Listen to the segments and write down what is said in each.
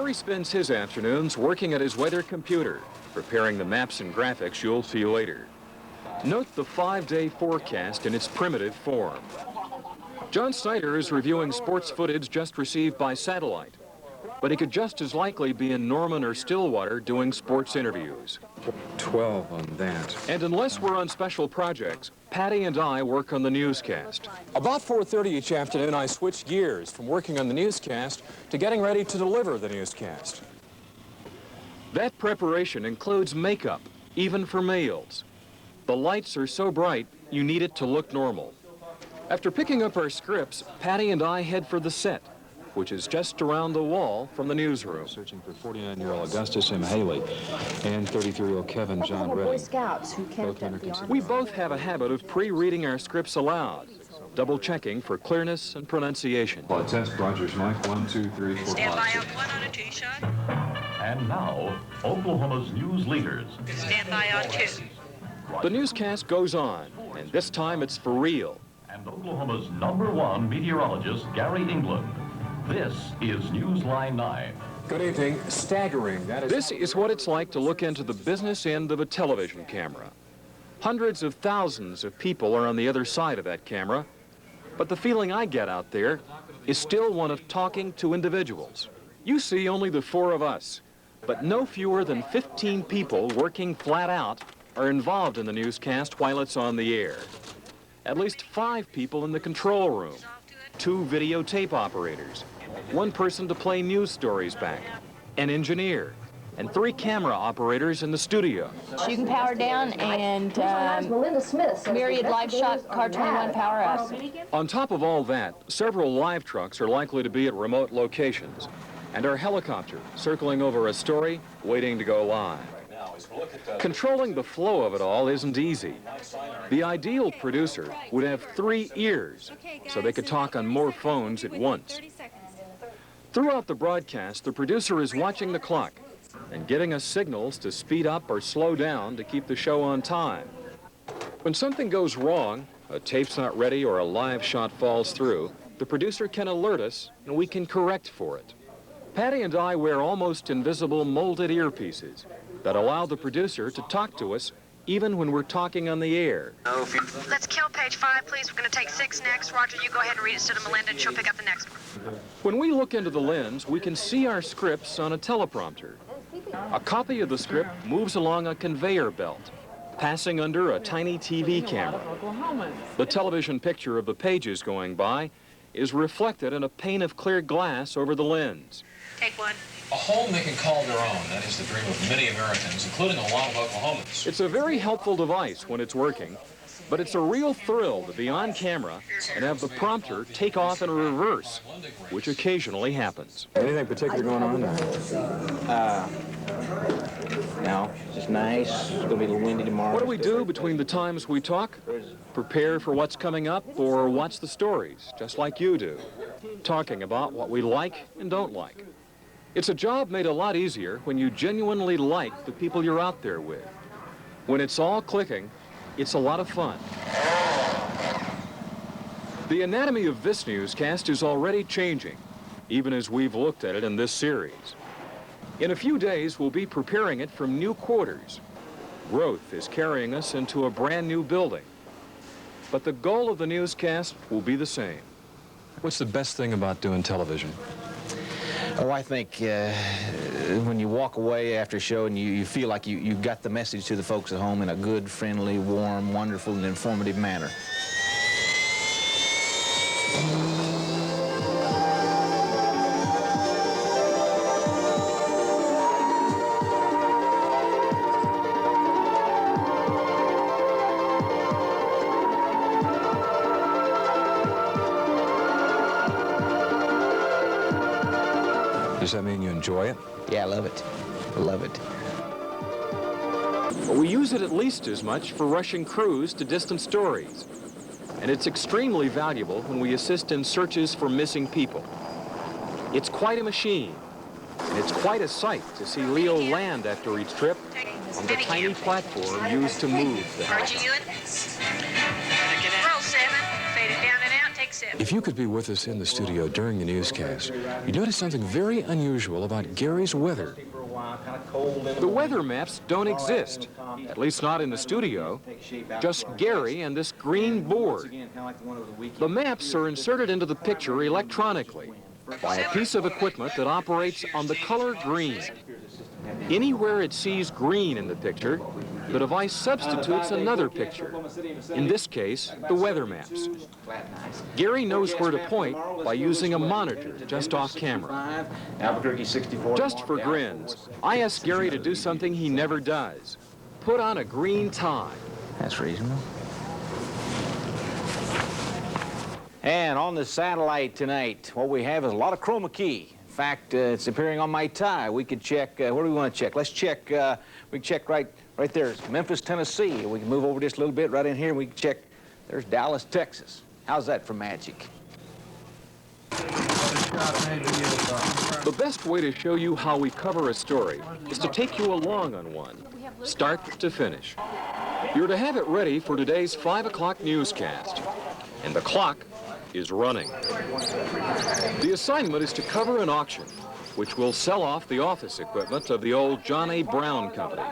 Gary spends his afternoons working at his weather computer, preparing the maps and graphics you'll see later. Note the 5-day forecast in its primitive form. John Snyder is reviewing sports footage just received by satellite, but he could just as likely be in Norman or Stillwater doing sports interviews. 12 on that. And unless we're on special projects, Patty and I work on the newscast. About 4:30 each afternoon, I switch gears from working on the newscast to getting ready to deliver the newscast. That preparation includes makeup, even for males. The lights are so bright, you need it to look normal. After picking up our scripts, Patty and I head for the set, which is just around the wall from the newsroom. Searching for 49-year-old Augustus M. Haley and 33-year-old Kevin John Redding. Boy Scouts who camped at the Army. We both have a habit of pre-reading our scripts aloud, double-checking for clearness and pronunciation. Test Rogers, Mike, 1, 2, 3, 4, 5. Stand by on 1 on a 2 shot. And now, Oklahoma's news leaders. Stand by on 2. The newscast goes on, and this time it's for real. And Oklahoma's #1 meteorologist, Gary England. This is Newsline 9. Good evening. Staggering. This is what it's like to look into the business end of a television camera. Hundreds of thousands of people are on the other side of that camera, but the feeling I get out there is still one of talking to individuals. You see only the 4 of us, but no fewer than 15 people working flat out are involved in the newscast while it's on the air. At least 5 people in the control room, 2 videotape operators, 1 person to play news stories back, an engineer, and 3 camera operators in the studio. You can power down and myriad live shot car 21 power up. On top of all that, several live trucks are likely to be at remote locations, and our helicopter circling over a story waiting to go live. Controlling the flow of it all isn't easy. The ideal producer would have 3 ears, so they could talk on more phones at once. Throughout the broadcast, the producer is watching the clock and getting us signals to speed up or slow down to keep the show on time. When something goes wrong, a tape's not ready or a live shot falls through, the producer can alert us and we can correct for it. Patty and I wear almost invisible molded earpieces that allow the producer to talk to us even when we're talking on the air. Let's kill page 5, please. We're going to take 6 next. Roger, you go ahead and read it to Melinda, and she'll pick up the next one. When we look into the lens, we can see our scripts on a teleprompter. A copy of the script moves along a conveyor belt, passing under a tiny TV camera. The television picture of the pages going by is reflected in a pane of clear glass over the lens. Take 1. A home they can call their own. That is the dream of many Americans, including a lot of Oklahomans. It's a very helpful device when it's working, but it's a real thrill to be on camera and have the prompter take off in reverse, which occasionally happens. Anything particular going on there? No, it's just nice. It's going to be a little windy tomorrow. What do we do between the times we talk? Prepare for what's coming up or watch the stories, just like you do, talking about what we like and don't like. It's a job made a lot easier when you genuinely like the people you're out there with. When it's all clicking, it's a lot of fun. The anatomy of this newscast is already changing, even as we've looked at it in this series. In a few days, we'll be preparing it from new quarters. Growth is carrying us into a brand new building. But the goal of the newscast will be the same. What's the best thing about doing television? Oh, I think when you walk away after a show and you feel like you got the message to the folks at home in a good, friendly, warm, wonderful, and informative manner. Does that mean you enjoy it? Yeah, I love it. I love it. But we use it at least as much for rushing crews to distant stories. And it's extremely valuable when we assist in searches for missing people. It's quite a machine, and it's quite a sight to see Leo land after each trip on the tiny platform used to move the Archie house. Ewan. Roll 7. Fade it down and out. Take 6 If you could be with us in the studio during the newscast, you'd notice something very unusual about Gary's weather. The weather maps don't exist, at least not in the studio, just Gary and this green board. The maps are inserted into the picture electronically by a piece of equipment that operates on the color green. Anywhere it sees green in the picture, the device substitutes another picture. In this case, the weather maps. Gary knows where to point by using a monitor just off camera. Just for grins, I asked Gary to do something he never does. Put on a green tie. That's reasonable. And on the satellite tonight, what we have is a lot of chroma key. In fact, it's appearing on my tie. We could check, what do we want to check? Let's check, we can check right there. It's Memphis, Tennessee. We can move over just a little bit right in here, and we can check, there's Dallas, Texas. How's that for magic? The best way to show you how we cover a story is to take you along on one, start to finish. You're to have it ready for today's 5 o'clock newscast, and the clock is running. The assignment is to cover an auction, which will sell off the office equipment of the old John A. Brown Company.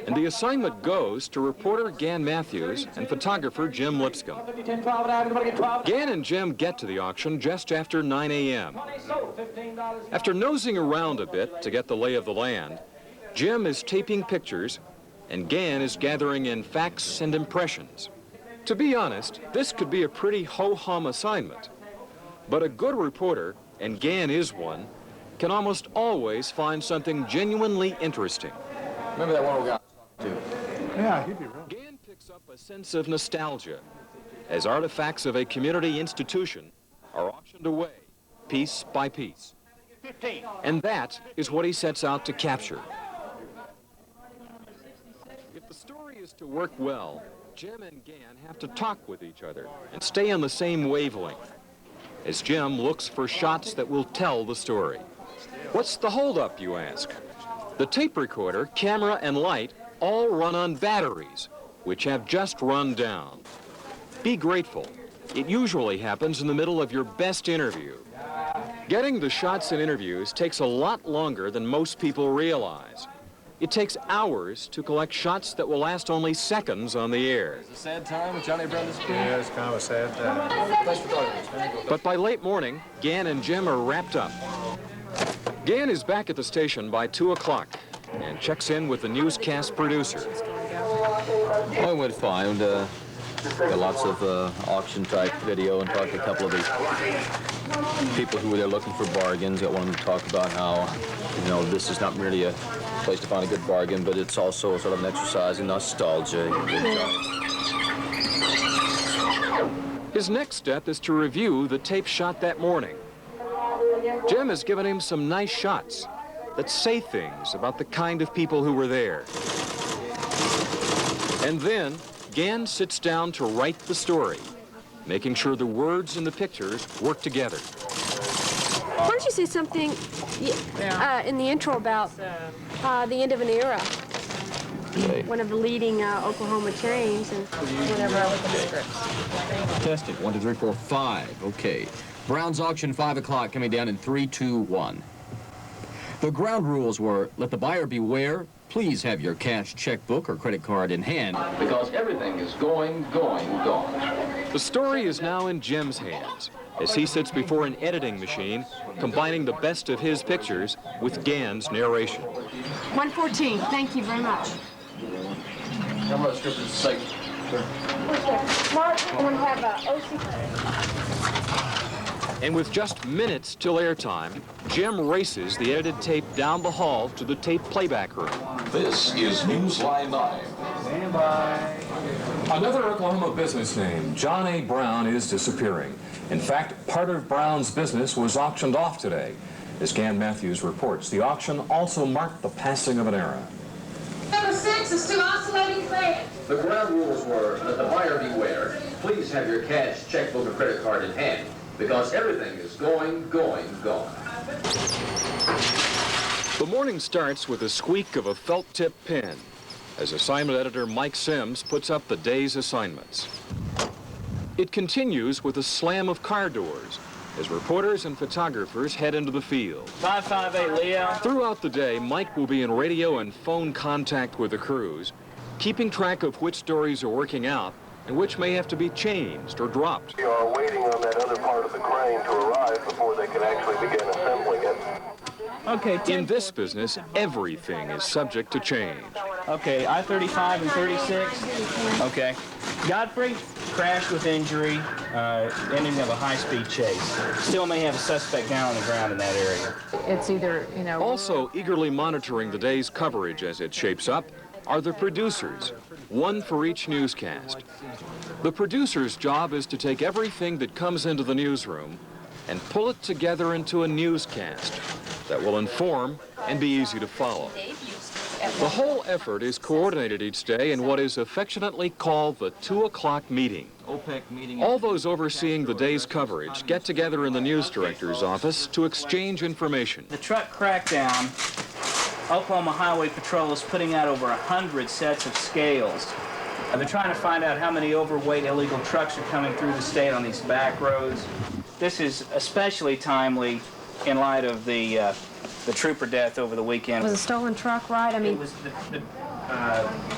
And the assignment goes to reporter Gan Matthews and photographer Jim Lipscomb. Gan and Jim get to the auction just after 9 a.m. After nosing around a bit to get the lay of the land, Jim is taping pictures and Gan is gathering in facts and impressions. To be honest, this could be a pretty ho-hum assignment. But a good reporter, and Gan is one, can almost always find something genuinely interesting. Remember that one we got to? Yeah, he'd be real. Gan picks up a sense of nostalgia as artifacts of a community institution are auctioned away, piece by piece. 15. And that is what he sets out to capture. If the story is to work well, Jim and Gan have to talk with each other and stay on the same wavelength as Jim looks for shots that will tell the story. What's the holdup, you ask? The tape recorder, camera, and light all run on batteries, which have just run down. Be grateful. It usually happens in the middle of your best interview. Getting the shots in interviews takes a lot longer than most people realize. It takes hours to collect shots that will last only seconds on the air. It's a sad time with Johnny Brown. Yeah, it's kind of a sad time. Thanks for talking. But by late morning, Gan and Jim are wrapped up. Gan is back at the station by 2 o'clock and checks in with the newscast producer. Well, it went fine. Got lots of auction-type video and talked to a couple of the people who were there looking for bargains. Got one of them to talk about how, you know, this is not merely a place to find a good bargain, but it's also sort of an exercise in nostalgia. His next step is to review the tape shot that morning. Jim has given him some nice shots that say things about the kind of people who were there. And then Gan sits down to write the story, making sure the words in the pictures work together. Why don't you say something in the intro about the end of an era? Okay. One of the leading Oklahoma chains and whatever. I look at the scripts. Testing. 1, 2, 3, 4, 5. Okay. Brown's auction, 5 o'clock, coming down in 3, 2, 1. The ground rules were, let the buyer beware. Please have your cash, checkbook, or credit card in hand, because everything is going. The story is now in Jim's hands as he sits before an editing machine, combining the best of his pictures with Gan's narration. 114. Thank you very much. How much script is the second? Mark, I'm going to have OC. And with just minutes till airtime, Jim races the edited tape down the hall to the tape playback room. This is Newsline 9. Stand by. Another Oklahoma business name, John A. Brown, is disappearing. In fact, part of Brown's business was auctioned off today. As Gan Matthews reports, the auction also marked the passing of an era. Number 6 is to oscillating fan. The ground rules were, let the buyer beware. Please have your cash, checkbook, or credit card in hand, because everything is going. The morning starts with the squeak of a felt-tip pen as assignment editor Mike Sims puts up the day's assignments. It continues with a slam of car doors as reporters and photographers head into the field. 558 Leo. Throughout the day, Mike will be in radio and phone contact with the crews, keeping track of which stories are working out and which may have to be changed or dropped. We are waiting on that other part of the crane to arrive before they can actually begin assembling it. Okay, in this business, everything is subject to change. Okay, I-35 and 36. Okay. Godfrey crashed with injury, ending of a high-speed chase. Still may have a suspect down on the ground in that area. It's either, you know... Also eagerly monitoring the day's coverage as it shapes up are the producers, one for each newscast. The producer's job is to take everything that comes into the newsroom and pull it together into a newscast that will inform and be easy to follow. The whole effort is coordinated each day in what is affectionately called the 2 o'clock meeting. All those overseeing the day's coverage get together in the news director's office to exchange information. The truck crackdown, Oklahoma Highway Patrol is putting out over 100 sets of scales. They're trying to find out how many overweight illegal trucks are coming through the state on these back roads. This is especially timely in light of the trooper death over the weekend. It was a stolen truck, right? I mean, it was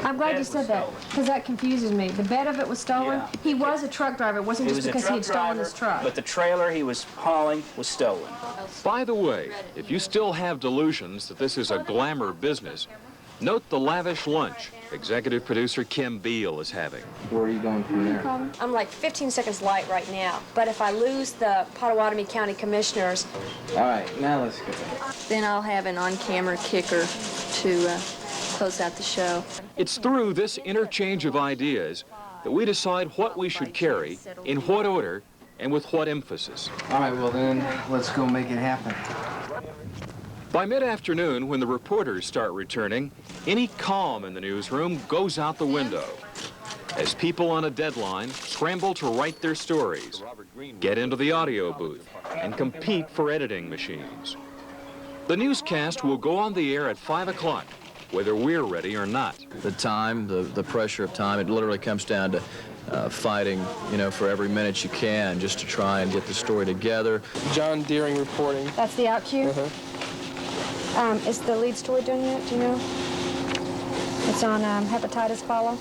I'm glad you said that, because that confuses me. The bed of it was stolen. Yeah. He was a truck driver. It wasn't just because he had stolen his truck. But the trailer he was hauling was stolen. By the way, if you still have delusions that this is a glamour business, note the lavish lunch executive producer Kim Beal is having. Where are you going from there? I'm like 15 seconds light right now, but if I lose the Potawatomi County Commissioners... All right, now let's go. Then I'll have an on-camera kicker to close out the show. It's through this interchange of ideas that we decide what we should carry, in what order, and with what emphasis. All right, well then, let's go make it happen. By mid-afternoon, when the reporters start returning, any calm in the newsroom goes out the window as people on a deadline scramble to write their stories, get into the audio booth, and compete for editing machines. The newscast will go on the air at 5 o'clock, whether we're ready or not. The time, the pressure of time, it literally comes down to fighting, you know, for every minute you can just to try and get the story together. John Deering reporting. That's the out cue? Is the lead story done yet? Do you know? It's on hepatitis follow?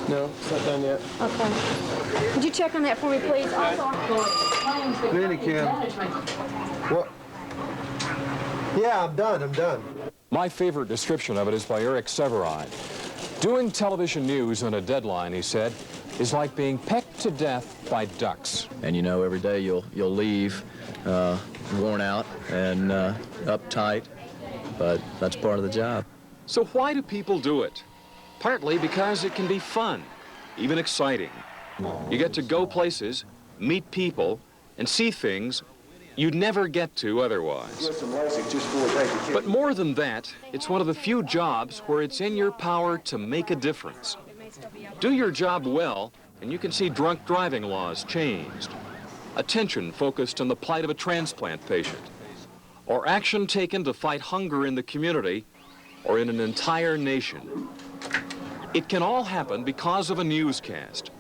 No, it's not done yet. Okay. Could you check on that for me, please? Also, Really, Kim. What? Yeah, I'm done. My favorite description of it is by Eric Severide. Doing television news on a deadline, he said, is like being pecked to death by ducks. And you know, every day you'll leave worn out and uptight, but that's part of the job. So why do people do it? Partly because it can be fun, even exciting. You get to go places, meet people, and see things you'd never get to otherwise. But more than that, it's one of the few jobs where it's in your power to make a difference. Do your job well, and you can see drunk driving laws changed, attention focused on the plight of a transplant patient, or action taken to fight hunger in the community or in an entire nation. It can all happen because of a newscast,